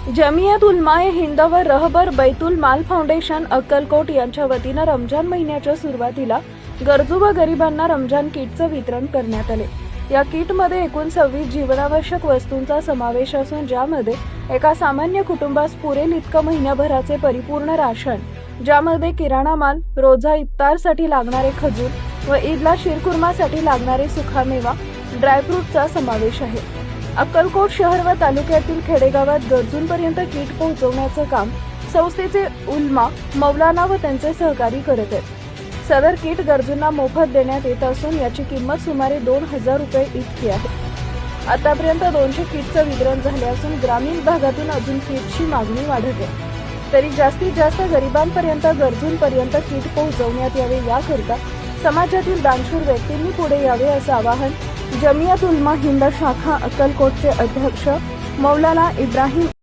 जमियत उलमाए हिंद व रहबर बैतुल माल फाउंडेशन अक्कलकोट यांच्या वतीनं रमजान महिन्याच्या सुरुवातीला गरजू व गरिबांना रमजान किटचं वितरण करण्यात आले। या किटमध्ये एकूण 26 जीवनावश्यक वस्तूंचा समावेश असून ज्यामध्ये एका सामान्य कुटुंबास पुरेल इतकं महिन्याभराचे परिपूर्ण राशन, ज्यामध्ये किराणा माल, रोजा इफ्तारसाठी लागणारे खजूर व ईदला शिरकुर्मासाठी लागणारे सुखामेवा, ड्रायफ्रूटचा समावेश आहे। अक्कलकोट शहर व तालुक्यातील खेडेगावात गरजूंपर्यंत किट पोहोचवण्याचं काम संस्थेचे उलमा, मौलाना व त्यांचे सहकारी करत आहेत। सदर किट गरजूंना मोफत देण्यात येत असून याची किंमत सुमारे 2000 रुपये इतकी आहे। आतापर्यंत 200 किटचं वितरण झाले असून ग्रामीण भागातून अजून किटची मागणी वाढत आहे। तरी जास्तीत जास्त गरिबांपर्यंत, गरजूंपर्यंत किट पोहोचवण्यात यावे याकरता समाजातील दानशूर व्यक्तींनी पुढे यावे असं आवाहन जमियत उलमा हिंद शाखा अक्कलकोटचे अध्यक्ष मौलाना इब्राहिम